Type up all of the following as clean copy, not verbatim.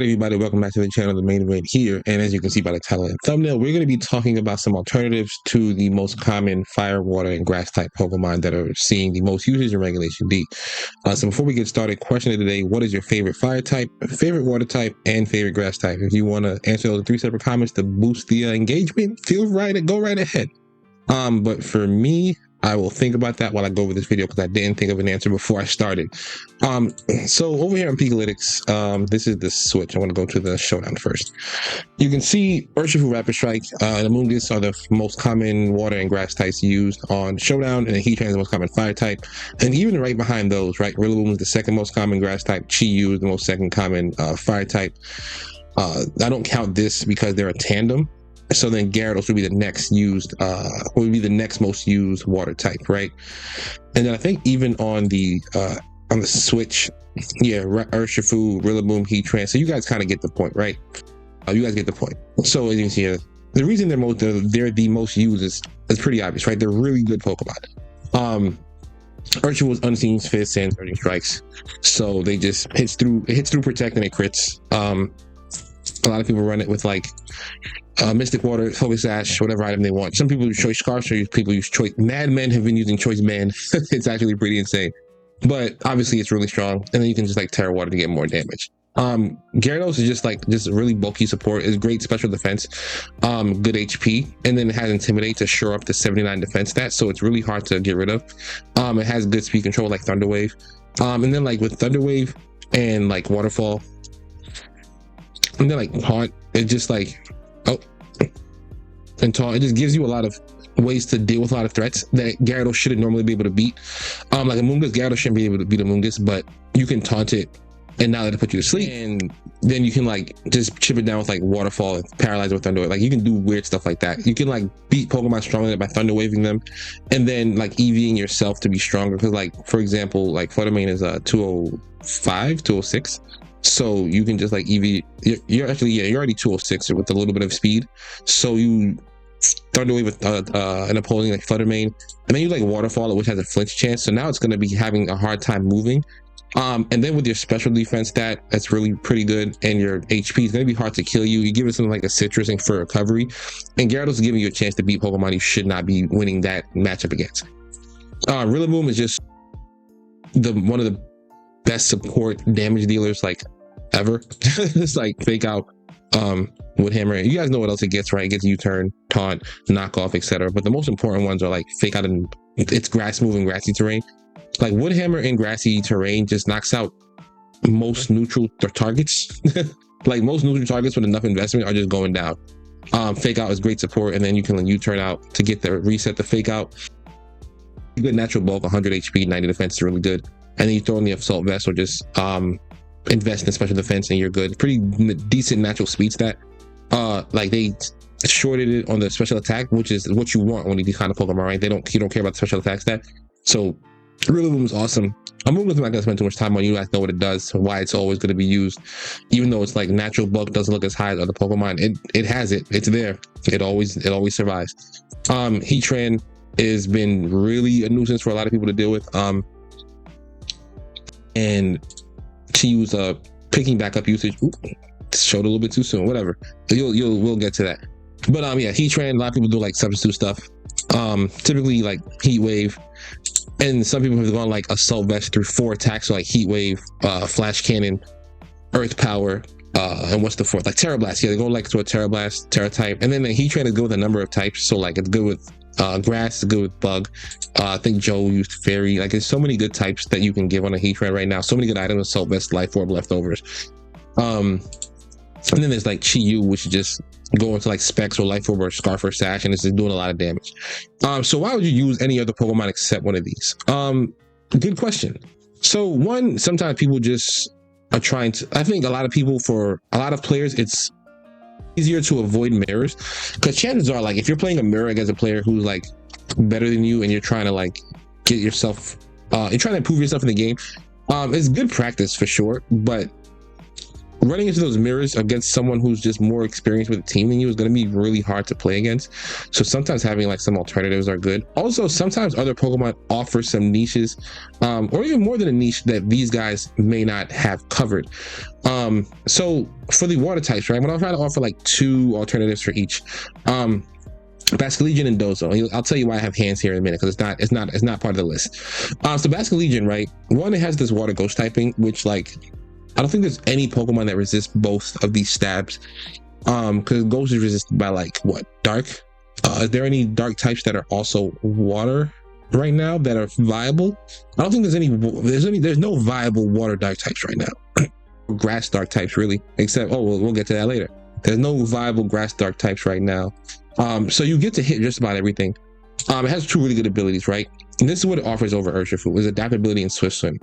Everybody, welcome back to the channel, the main event here. And as you can see by the title and thumbnail, we're going to be talking about some alternatives to the most common fire, water, and grass type Pokemon that are seeing the most usage in Regulation D. So before we get started, question of the day: what is your favorite fire type, favorite water type, and favorite grass type? If you want to answer those 3 separate comments to boost the engagement, go right ahead. But for me, I will think about that while I go over this video because I didn't think of an answer before I started. So over here on Pikalytics, this is the switch. I want to go to the showdown first. You can see Urshifu Rapid Strike and Amoonguss are the most common water and grass types used on showdown, and Heatran is the most common fire type. And even right behind those, right, Rillaboom is the second most common grass type. Chi-Yu is the most second common fire type. I don't count this because they're a tandem. So then Gyarados would be the next used, would be the next most used water type, right? And then I think even on the Switch, yeah, Urshifu, Rillaboom, Heatran. So you guys kind of get the point, right? You guys get the point. So as you can see here, the reason they're the most used is pretty obvious, right? They're really good Pokemon. Urshifu was Unseen Fist and 30 strikes, so they just hits through Protect and it crits. A lot of people run it with like Mystic Water, Focus Sash, whatever item they want. Some people use Choice Scarf, so people use Choice. Madmen have been using Choice Band. It's actually pretty insane. But obviously it's really strong. And then you can just like Terra Water to get more damage. Gyarados is just really bulky support. It's great special defense, good HP, and then it has Intimidate to shore up the 79 defense stat, so it's really hard to get rid of. It has good speed control like Thunder Wave. And then like with Thunder Wave and like Waterfall, and then like Taunt, it just like and Taunt, it just gives you a lot of ways to deal with a lot of threats that Gyarados shouldn't normally be able to beat. Like Amoonguss, Gyarados shouldn't be able to beat Amoonguss, but you can taunt it and now let it put you to sleep, and then you can like just chip it down with like Waterfall and Paralyze with Thunder Wave. Like you can do weird stuff like that. You can like beat Pokemon strongly by Thunder Waving them and then like EVing yourself to be stronger, because like for example like PokeMaineEvent is 205, 206. So you can just like EV, you're already 206 with a little bit of speed. So you Thunder Wave with an opposing like PokeMaineEvent, and then you like Waterfall, which has a flinch chance. So now it's going to be having a hard time moving. And then with your special defense stat, that's really pretty good, and your HP is going to be hard to kill you. You give it something like a Citrus and for recovery, and Gyarados is giving you a chance to beat Pokemon you should not be winning that matchup against. Rillaboom is just one of the best support damage dealers like ever. It's like Fake Out, with Hammer. You guys know what else it gets, right? It gets U-turn, Taunt, Knockoff, etc. But the most important ones are like Fake Out and it's grass moving, grassy terrain. Like Wood Hammer in grassy terrain just knocks out most neutral targets. Like most neutral targets with enough investment are just going down. Fake Out is great support, and then you can U-turn out to get the reset the Fake Out. Good natural bulk, 100 HP, 90 defense is really good. And then you throw in the Assault Vest or just invest in special defense and you're good. Pretty decent natural speed stat. Like they shorted it on the special attack, which is what you want when you do kind of Pokemon, right? You don't care about the special attack stat. So Rillaboom is awesome. I'm not going to spend too much time on. You guys know what it does, why it's always going to be used, even though it's like natural bulk doesn't look as high as other Pokemon. It has it. It's there. It always survives. Heatran has been really a nuisance for a lot of people to deal with. And Chi-Yu's picking back up usage. Ooh, showed a little bit too soon. Whatever. We'll get to that. But yeah, Heatran. A lot of people do like substitute stuff. Typically like Heat Wave. And some people have gone like Assault Vest through 4 attacks, so like Heat Wave, Flash Cannon, Earth Power, and what's the 4th? Like Terra Blast. Yeah, they go like to a Terra Blast, Terra type. And then the Heatran is good with a number of types. So like it's good with grass, is good with bug. I think Joe used fairy. Like there's so many good types that you can give on a Heatran right now. So many good items: Assault Vest, Life Orb, Leftovers. And then there's like Chi-Yu, which is just go into like Specs or Life Orb or Scarf or Sash, and it's just doing a lot of damage. So why would you use any other Pokemon except one of these? Good question. So one, sometimes people just are trying to. I think for a lot of players, it's easier to avoid mirrors, because chances are like if you're playing a mirror against a player who's like better than you and you're trying to like get yourself you're trying to improve yourself in the game, it's good practice for sure, but running into those mirrors against someone who's just more experienced with the team than you is going to be really hard to play against. So sometimes having like some alternatives are good. Also, sometimes other Pokemon offer some niches, or even more than a niche that these guys may not have covered. So for the water types, right, I'm going to try to offer like 2 alternatives for each. Basculegion and Dozo. I'll tell you why I have hands here in a minute, because it's not part of the list. So Basculegion, right? One, it has this water ghost typing, which like I don't think there's any Pokemon that resists both of these stabs. Because ghost is resisted by like what, dark? Is there any dark types that are also water right now that are viable? I don't think there's no viable water dark types right now. Grass dark types really, except we'll get to that later. There's no viable grass dark types right now. So you get to hit just about everything. It has 2 really good abilities, right? And this is what it offers over Urshifu, is adaptability and Swift Swim.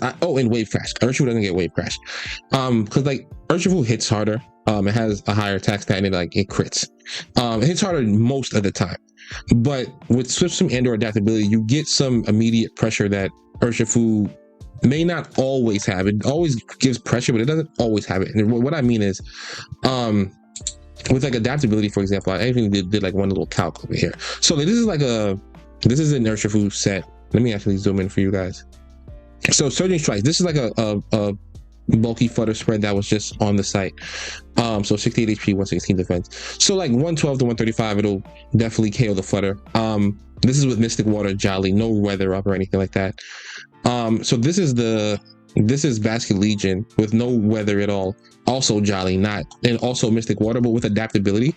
And Wave Crash. Urshifu doesn't get Wave Crash. Because like Urshifu hits harder. It has a higher attack stat and it crits. It hits harder most of the time. But with Swift Swim and or adaptability, you get some immediate pressure that Urshifu may not always have. It always gives pressure, but it doesn't always have it. And what I mean is, with like adaptability, for example, I even did like one little calc over here. So this is an Urshifu set. Let me actually zoom in for you guys. So Surging Strike, this is like a bulky flutter spread that was just on the site. So 68 HP, 116 defense. So like 112 to 135, it'll definitely KO the flutter. This is with Mystic Water, Jolly, no weather up or anything like that. So this is Basculegion with no weather at all, also Jolly, and also Mystic Water, but with adaptability.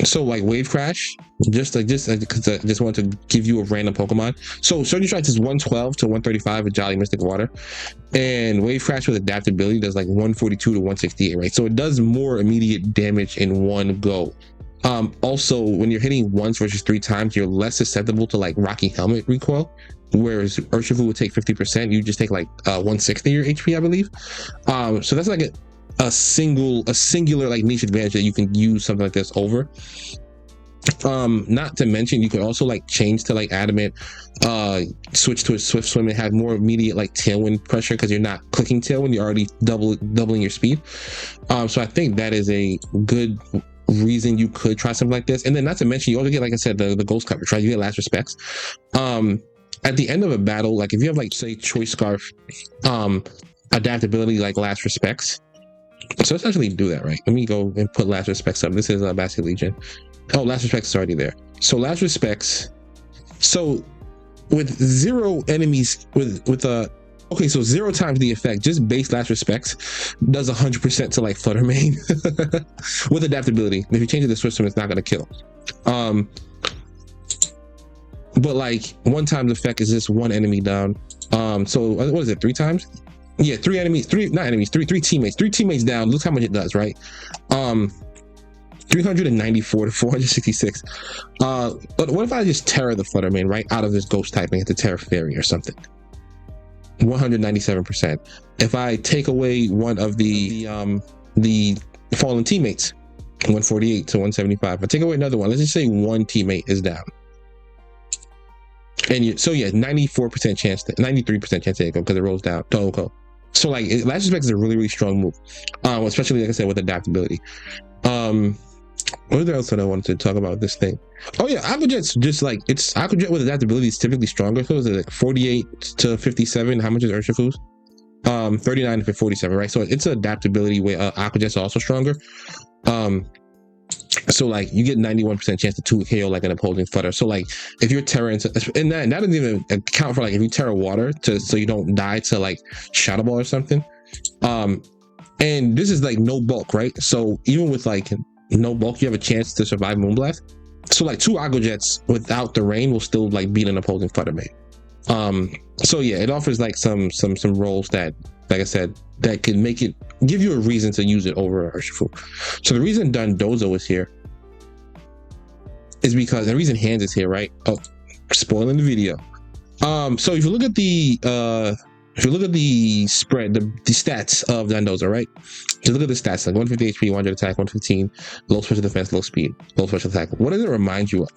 So like Wave Crash, just because I just wanted to give you a random Pokemon. So Surging Strike is 112 to 135 with Jolly, Mystic Water, and Wave Crash with adaptability does like 142 to 168, right? So it does more immediate damage in one go. Also, when you're hitting once versus 3 times, you're less susceptible to like Rocky Helmet recoil, whereas Urshifu would take 50%. You just take like 160 your HP, I believe. So that's like a singular like niche advantage that you can use something like this over. Not to mention, you could also like change to like Adamant, switch to a Swift Swim and have more immediate like tailwind pressure because you're not clicking tailwind, you're already doubling your speed. So I think that is a good reason you could try something like this. And then not to mention, you also get, like I said, the ghost coverage, right? You get Last Respects. At the end of a battle, like if you have like say Choice Scarf, adaptability like Last Respects. So let's actually do that, right? Let me go and put Last Respects up. This is Basculegion. Oh, Last Respects is already there. So Last Respects. So with 0 enemies okay, so 0 times the effect, just base Last Respects does 100% to like Flutter Mane with adaptability. If you change it to Swift Swim, it's not going to kill. But like 1 times effect is just 1 enemy down. So what is it, 3 times? Yeah, 3 enemies, 3 teammates. 3 teammates down. Look how much it does, right? 394 to 466. But what if I just Terra the Flutter Mane right out of this ghost typing into Terra Fairy or something? 197%. If I take away one of the fallen teammates, 148 to 175. If I take away another one, let's just say 1 teammate is down. And so yeah, 94% chance, 93% chance to go because it rolls down. Total. So like Last Respect is a really, really strong move. Especially like I said with adaptability. What else did I wanted to talk about this thing? Oh yeah, Aqua Jet's just like Aqua Jet with adaptability is typically stronger. So it's like 48 to 57. How much is Urshifu's? 39 to 47, right? So it's an adaptability where Aqua Jet's also stronger. So like you get 91% chance to 2 KO like an opposing flutter. So like if you're Terra and that doesn't even account for like if you Terra water so you don't die to like Shadow Ball or something. And this is like no bulk, right? So even with like no bulk, you have a chance to survive Moonblast. So like 2 Aqua Jets without the rain will still like beat an opposing Flutter Mane. So yeah, it offers like some roles that, like I said, that could make it give you a reason to use it over Urshifu. So the reason Dondozo is here is because the reason Hands is here, right? Oh, spoiling the video. So if you look at the spread, the stats of Dondozo, right? Just look at the stats, like 150 HP, 100 attack, 115, low special defense, low speed, low special attack. What does it remind you of?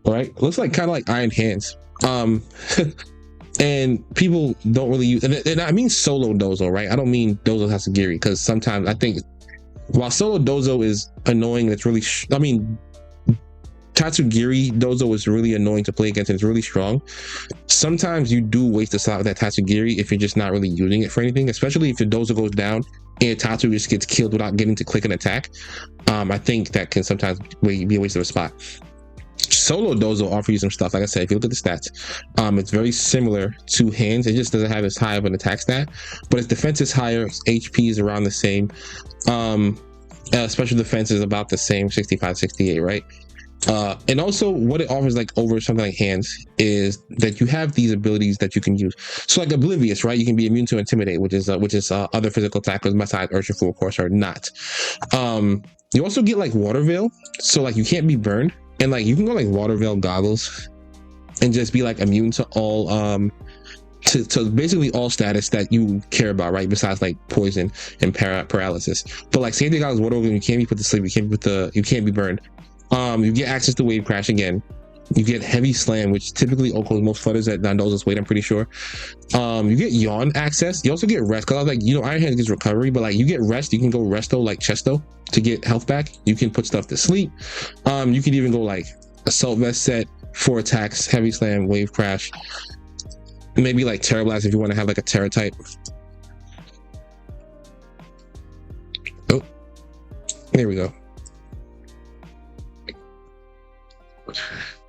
All right, it looks like kind of like Iron Hands. And people don't really use, and I mean solo Dozo, right? I don't mean Dozo Tatsugiri, because sometimes I think while solo Dozo is annoying, it's really, I mean, Tatsugiri Dozo is really annoying to play against and it's really strong. Sometimes you do waste a slot with that Tatsugiri if you're just not really using it for anything, especially if your Dozo goes down and Tatsu just gets killed without getting to click an attack. I think that can sometimes be a waste of a spot. Solo Dozo offers you some stuff. Like I said, if you look at the stats, it's very similar to hands. It just doesn't have as high of an attack stat, but its defense is higher, its HP is around the same. Special defense is about the same, 65, 68, right? And also what it offers like over something like hands is that you have these abilities that you can use. So like Oblivious, right? You can be immune to Intimidate, which is other physical attackers besides Urshifu, of course, are not. You also get like Water Veil, so like you can't be burned, and like you can go like Water Veil Goggles and just be like immune to all to basically all status that you care about, right? Besides like poison and paralysis. But like Safety Goggles, Water Veil, you can't be put to sleep, you can't be burned. You get access to Wave Crash again. You get Heavy Slam, which typically equals most flutters at Dondozo's weight, I'm pretty sure. You get Yawn access. You also get Rest, because I was like, you know, Iron Hands gets recovery, but like you get Rest, you can go Resto like Chesto to get health back. You can put stuff to sleep. You can even go like Assault Vest set, 4 attacks, Heavy Slam, Wave Crash. Maybe like Terra Blast if you want to have like a Terra type. Oh, there we go.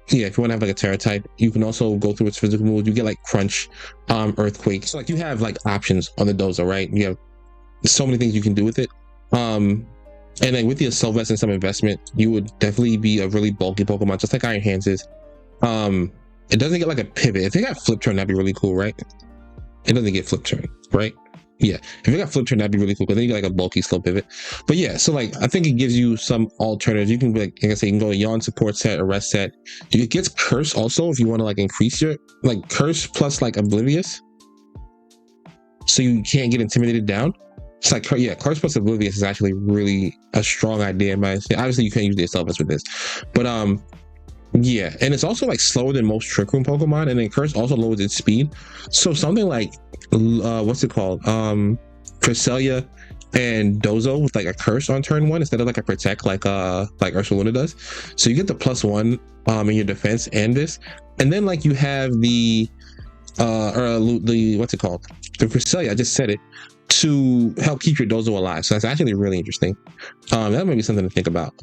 Yeah, if you want to have like a Terra type, you can also go through its physical moves. You get like Crunch, Earthquake. So like you have like options on the Dozo, right? You have so many things you can do with it. And then with the Assault Vest and some investment, you would definitely be a really bulky Pokemon, just like Iron Hands is. It doesn't get like a pivot. If it got Flip Turn, that'd be really cool, right? It doesn't get Flip Turn, right? Yeah, if it got Flip Turn, that'd be really cool, because then you get like a bulky slow pivot. But yeah, so like I think it gives you some alternatives. You can like I say, you can go a Yawn support set, a Rest set. You get Curse also if you want to like increase your like Curse plus like Oblivious, so you can't get intimidated down. It's like, yeah, Curse plus Oblivious is actually really a strong idea in my opinion. Obviously you can't use the Assault Vest with this, but yeah, and it's also like slower than most Trick Room Pokemon, and then Curse also lowers its speed. So something like what's it called? Cresselia and Dozo with like a Curse on turn 1 instead of like a Protect like Ursaluna does. So you get the +1 in your defense and this. And then like you have the what's it called? The Cresselia, I just said it, to help keep your Dozo alive. So that's actually really interesting. That might be something to think about.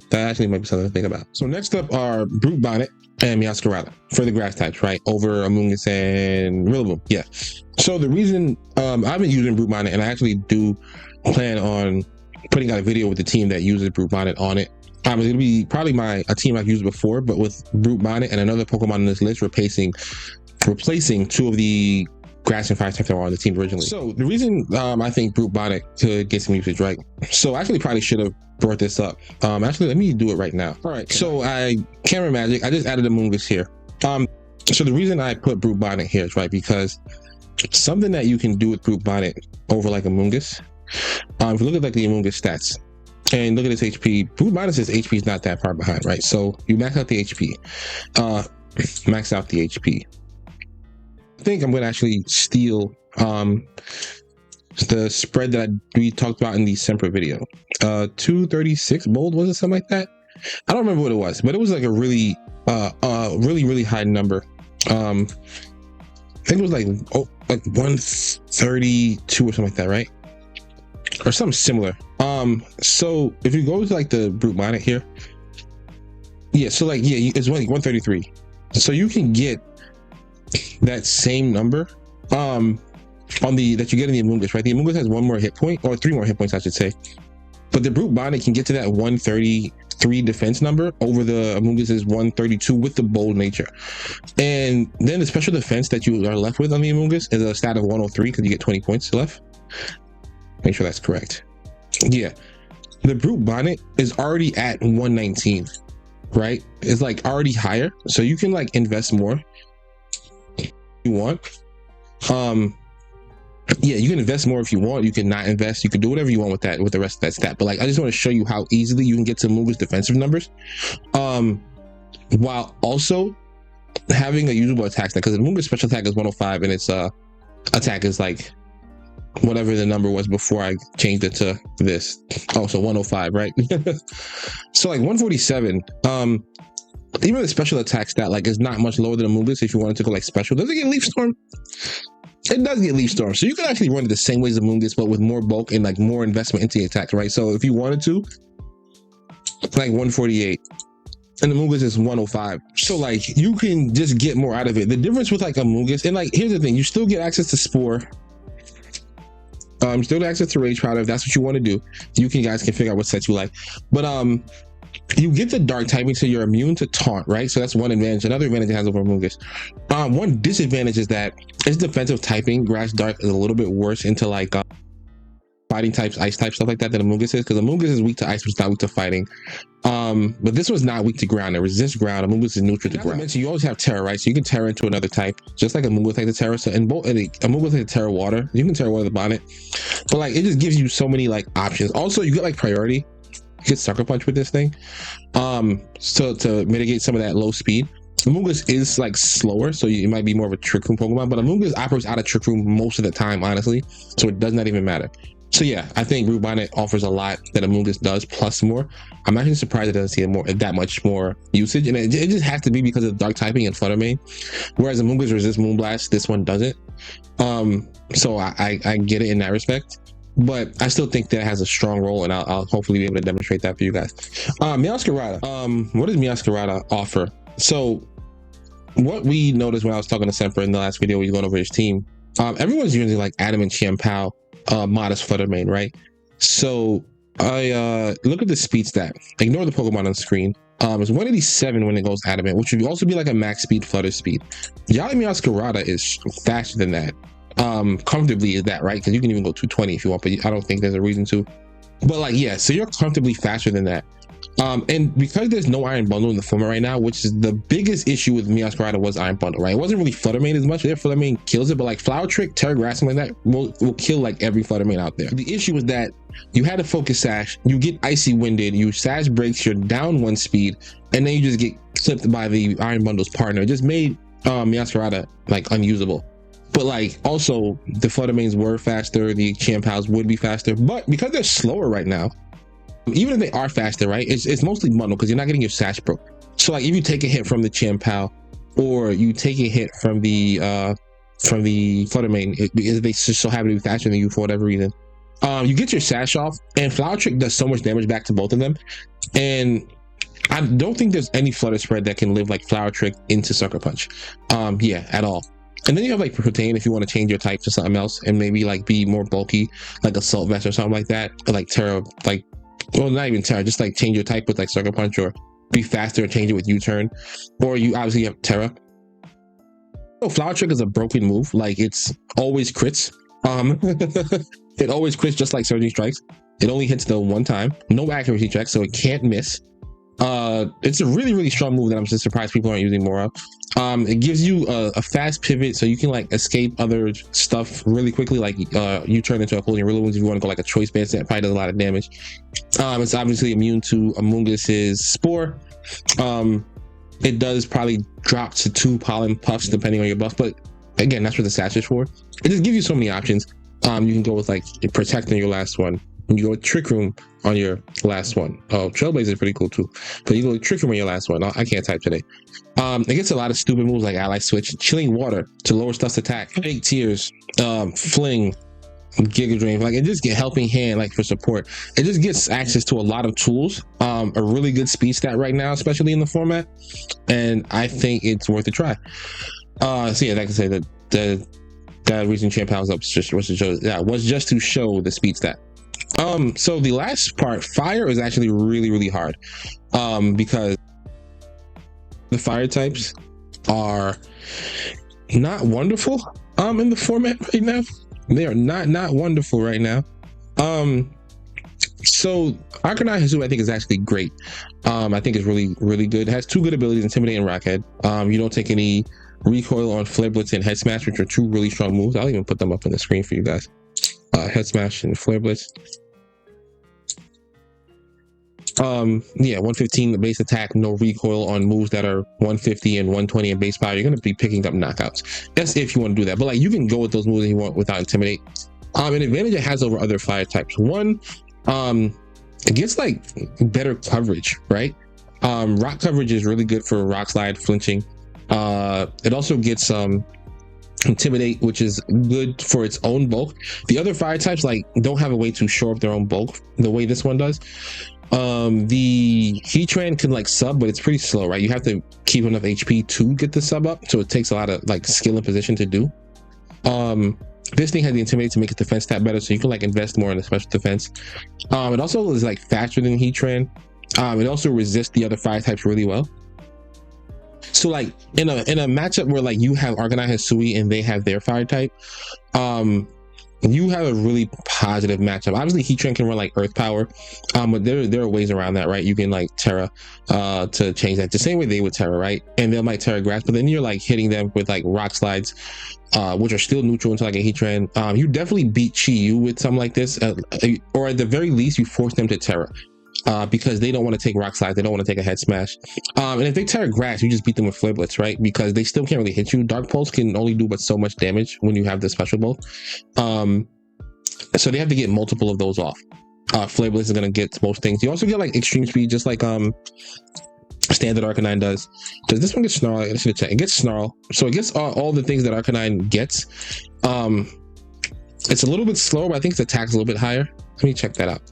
So next up are Brute Bonnet and Meowscarada for the grass types, right? Over Amoonguss and Rillaboom. Yeah. So the reason I've been using Brute Bonnet, and I actually do plan on putting out a video with the team that uses Brute Bonnet on it. It's going to be probably a team I've used before, but with Brute Bonnet and another Pokemon on this list replacing 2 of the grass and fire types that were on the team originally. So the reason I think Brute Bonnet could get some usage, right? So I actually probably should have brought this up. Actually, let me do it right now. All right, so Camera Magic, I just added Amoonguss here. So the reason I put Brute Bonnet here is, right, because something that you can do with Brute Bonnet over like Amoonguss, if you look at like the Amoonguss stats and look at its HP, Brute Bonnet's HP is not that far behind, right? So you max out the HP. I think I'm going to actually steal the spread that we talked about in the separate video. 236 bold, was it something like that? I don't remember what it was, but it was like a really high number. I think it was like 132 or something like that, right? Or something similar. So if you go to like the Brute Bonnet here, yeah, so like it's like 133. So you can get that same number that you get in the Amoonguss, right? The Amoonguss has 1 more hit point, or 3 more hit points, I should say. But the Brute Bonnet can get to that 133 defense number over the Amoonguss's 132 with the bold nature. And then the special defense that you are left with on the Amoonguss is a stat of 103 because you get 20 points left. Make sure that's correct. Yeah. The Brute Bonnet is already at 119, right? It's like already higher. So you can like invest more if you want. Yeah, you can invest more if you want. You can not invest. You can do whatever you want with that, with the rest of that stat. But like, I just want to show you how easily you can get to Amoonguss defensive numbers, while also having a usable attack stat, because the Amoonguss special attack is 105 and its attack is like whatever the number was before I changed it to this. Oh, so 105, right? So like 147, even the special attack stat like is not much lower than Amoonguss. If you wanted to go like special, does it get Leaf Storm? It does get Leaf Storm, so you can actually run it the same way as Amoonguss, but with more bulk and like more investment into the attack, right? So if you wanted to, like 148, and Amoonguss is 105, so like you can just get more out of it. The difference with like Amoonguss, and like here's the thing, you still get access to Spore, still get access to Rage Powder if that's what you want to do. You guys can figure out what sets you like, but you get the dark typing, so you're immune to taunt, right? So that's one advantage. Another advantage it has over Amoonguss. One disadvantage is that its defensive typing, Grass Dark, is a little bit worse into like fighting types, ice type, stuff like that than Amoonguss is, because Amoonguss is weak to ice, but it's not weak to fighting. But this one's not weak to ground. It resists ground. Amoonguss is neutral to ground. You always have Terra, right? So you can Terra into another type, just like Amoonguss like the Terra. So in both, Amoonguss like the Terra Water. You can Terra Water the Bonnet, but like it just gives you so many like options. Also, you get like priority. You get Sucker Punch with this thing, so to mitigate some of that low speed. Amoonguss is like slower, so it might be more of a Trick Room Pokemon, but Amoonguss operates out of Trick Room most of the time, honestly, so it does not even matter. So yeah, I think Root Bonnet offers a lot that Amoonguss does, plus more. I'm actually surprised it doesn't see that much more usage, and it just has to be because of Dark typing and Flutter Mane, whereas Amoonguss resists Moonblast, this one doesn't. So I get it in that respect. But I still think that has a strong role, and I'll hopefully be able to demonstrate that for you guys. Meowscarada. What does Meowscarada offer? So what we noticed when I was talking to Semper in the last video, we were going over his team. Everyone's using like Adamant, Champao, Modest, Flutter Mane, right? So I look at the speed stat. Ignore the Pokemon on the screen. It's 187 when it goes Adamant, which would also be like a max speed Flutter speed. Jolly Meowscarada is faster than that. Comfortably is that, right? Because you can even go 220 if you want, but I don't think there's a reason to. But like, yeah, so you're comfortably faster than that. And because there's no Iron Bundle in the format right now, which is the biggest issue with Meowscarada, was Iron Bundle, right? It wasn't really Flutter Mane as much. There, Flutter Mane kills it, but like Flower Trick, Terra Grass, something like that will kill like every Flutter Mane out there. The issue was that you had a Focus Sash, you get Icy Winded, you Sash breaks, you're down 1 speed, and then you just get clipped by the Iron Bundle's partner. It just made Meowscarada like unusable. But like also the Flutter Manes were faster, the Champaos would be faster, but because they're slower right now, even if they are faster, right, it's mostly bundle because you're not getting your Sash broke. So like if you take a hit from the Champao or you take a hit from the Flutter Mane, because they just so happen to be faster than you for whatever reason, you get your Sash off, and Flower Trick does so much damage back to both of them, and I don't think there's any Flutter spread that can live like Flower Trick into Sucker Punch, yeah, at all. And then you have like Protein if you want to change your type to something else and maybe like be more bulky, like Assault Vest or something like that, or like Terra, like, well, not even Terra, just like change your type with like Sucker Punch, or be faster and change it with U-Turn, or you obviously have Terra. So Flower Trick is a broken move, like it's always crits. It always crits just like Surging Strikes. It only hits the one time, no accuracy check, so it can't miss. It's a really strong move that I'm just surprised people aren't using more of. It gives you a fast pivot, so you can like escape other stuff really quickly, like you turn into a Holy Rillaboom if you want to go like a Choice Band that probably does a lot of damage. It's obviously immune to Amoonguss's Spore. It does probably drop to 2 Pollen Puffs depending on your buff, but again, that's what the Sash is for. It just gives you so many options. You can go with like Protect on your last one. You go with Trick Room on your last one. Oh, Trailblazer is pretty cool too. But you go with Trick Room on your last one. I can't type today. It gets a lot of stupid moves like Ally Switch, Chilling Water to lower stuff's attack, Fake Tears, Fling, Giga Drain. Like it just get Helping Hand like for support. It just gets access to a lot of tools. A really good speed stat right now, especially in the format. And I think it's worth a try. So yeah, like I say, that recent Champao was up was just to show the speed stat. So the last part, Fire, is actually really hard, because the fire types are not wonderful in the format right now. They are not wonderful right now. So Arcanine Hizu I think is actually great. I think it's really good. It has 2 good abilities, Intimidate and Rockhead. You don't take any recoil on Flare Blitz and Head Smash, which are 2 really strong moves. I'll even put them up on the screen for you guys. Head Smash and Flare Blitz. Yeah, 115 the base attack, no recoil on moves that are 150 and 120 in base power. You're going to be picking up knockouts. That's if you want to do that. But like you can go with those moves that you want without Intimidate. An advantage it has over other fire types. One, it gets like better coverage, right? Rock coverage is really good for rock slide flinching. It also gets Intimidate, which is good for its own bulk. The other fire types like don't have a way to shore up their own bulk the way this one does. The Heatran can like sub, but it's pretty slow, right? You have to keep enough HP to get the sub up, so it takes a lot of like skill and position to do. This thing has the Intimidate to make its defense stat better, so you can like invest more in the special defense. It also is like faster than Heatran. It also resists the other fire types really well. So like in a matchup where like you have Arcanine Hisui and they have their fire type, you have a really positive matchup. Obviously Heatran can run like earth power, but there are ways around that, right? You can like Terra to change that the same way they would Terra, right? And they'll like Terra grass, but then you're like hitting them with like rock slides, which are still neutral into like a Heatran. You definitely beat Chi-Yu with something like this, or at the very least you force them to Terra. Because they don't want to take rock slides, they don't want to take a head smash. And if they Terra grass, you just beat them with Flare Blitz, right? Because they still can't really hit you. Dark Pulse can only do but so much damage when you have the special bulk. So they have to get multiple of those off. Flare Blitz is going to get most things. You also get like extreme speed, just like standard Arcanine does. Does this one get Snarl? I should check. It gets Snarl, so it gets all the things that Arcanine gets. It's a little bit slower, but I think its attack's a little bit higher. Let me check that out.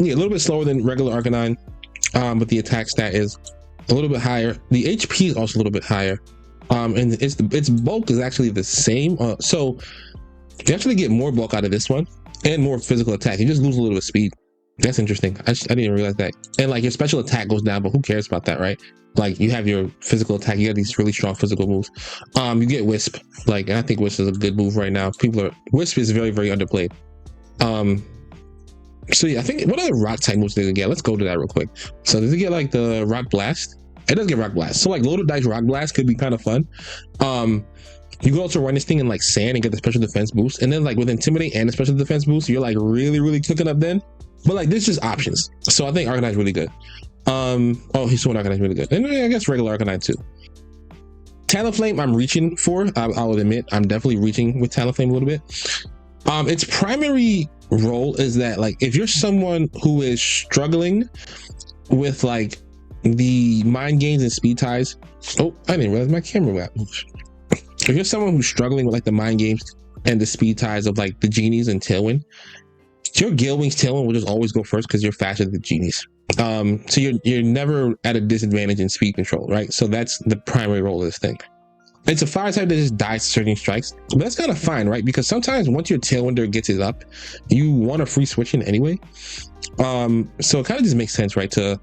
Yeah, a little bit slower than regular Arcanine, but the attack stat is a little bit higher. The HP is also a little bit higher, and its bulk is actually the same. So you actually get more bulk out of this one and more physical attack. You just lose a little bit of speed. That's interesting. I didn't realize that. And like your special attack goes down, but who cares about that, right? Like you have your physical attack, you got these really strong physical moves. You get Wisp, like, and I think Wisp is a good move right now. Wisp is very, very underplayed. So yeah, I think what other rock type moves does it get? Let's go to that real quick. So does it get like the Rock Blast? It does get Rock Blast. So like Loaded Dice Rock Blast could be kind of fun. You can also run this thing in like Sand and get the special defense boost. And then like with Intimidate and the special defense boost, you're like really, really cooking up then. But like there's just options. So I think Arcanine's really good. He's showing Arcanine's really good. And I guess regular Arcanine too. Talonflame I'm reaching for. I'll admit I'm definitely reaching with Talonflame a little bit. Its primary role is that like if you're someone who is struggling with like the mind games and speed ties. Oh, I didn't realize my camera got moved. If you're someone who's struggling with like the mind games and the speed ties of like the genies and Tailwind, your Gale Wings Tailwind will just always go first because you're faster than the genies. So you're never at a disadvantage in speed control, right? So that's the primary role of this thing. It's a fire type that just dies to certain strikes, but that's kind of fine, right? Because sometimes once your Tailwinder gets it up, you want a free switch in anyway. So it kind of just makes sense, right, to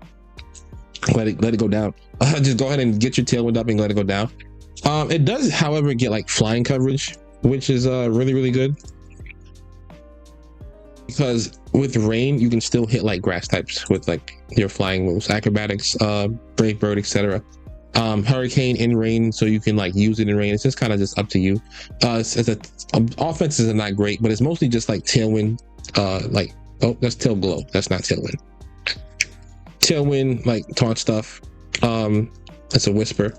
let it go down. Just go ahead and get your Tailwind up and let it go down. It does, however, get like flying coverage, which is really, really good. Because with rain, you can still hit like grass types with like your flying moves, acrobatics, brave bird, etc. Hurricane in rain, so you can like use it in rain. It's just kind of just up to you. Offense is not great, but it's mostly just like Tailwind. That's Tail Glow. That's not Tailwind. Tailwind, like taunt stuff. That's a Whisper.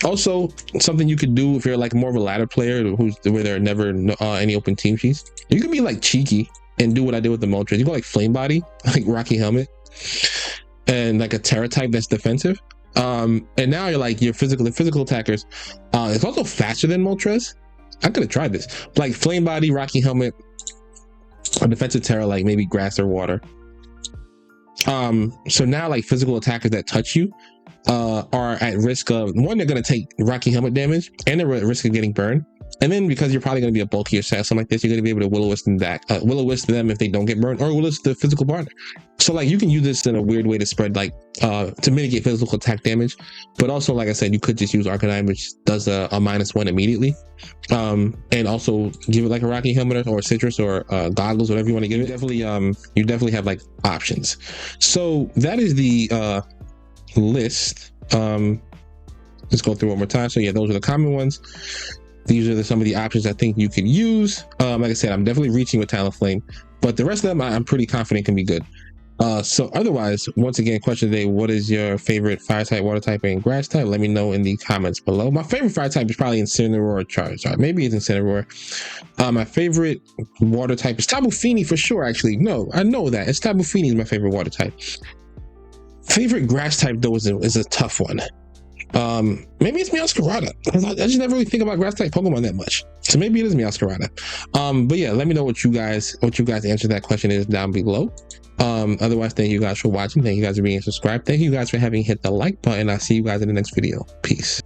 Also, something you could do if you're like more of a ladder player where there are never any open team sheets, you can be like cheeky and do what I did with the Moltres. You go like Flame Body, like Rocky Helmet, and like a Terra type that's defensive. And now you're like the physical attackers. It's also faster than Moltres. I could have tried this, like Flame Body, Rocky Helmet, a defensive Terra like maybe grass or water. So now like physical attackers that touch you are at risk of, one, they're going to take Rocky Helmet damage, and they're at risk of getting burned. And then because you're probably going to be a bulkier set, something like this, you're going to be able to Will-O-Wisp them back, Will-O-Wisp them if they don't get burned, or Will-O-Wisp the physical partner. So like you can use this in a weird way to spread like to mitigate physical attack damage, but also like I said, you could just use Arcanine, which does a -1 immediately, and also give it like a Rocky Helmet or Citrus or goggles, whatever you want to give it. You definitely have like options. So that is the list. Let's go through one more time. So yeah, those are the common ones. These are some of the options I think you could use. Like I said, I'm definitely reaching with Talonflame, but the rest of them I'm pretty confident can be good. So otherwise, once again, question today: what is your favorite fire type, water type, and grass type? Let me know in the comments below. My favorite fire type is probably Incineroar or Charizard. Maybe it's Incineroar. My favorite water type is Tapu Fini for sure. Actually, no, I know that it's Tapu Fini is my favorite water type. Favorite grass type though is a tough one. Maybe it's Meowscarada, because I just never really think about grass type Pokemon that much. So maybe it is Meowscarada. But yeah, let me know what you guys answer that question is down below. Otherwise, thank you guys for watching. Thank you guys for being subscribed. Thank you guys for having hit the like button. I'll see you guys in the next video. Peace.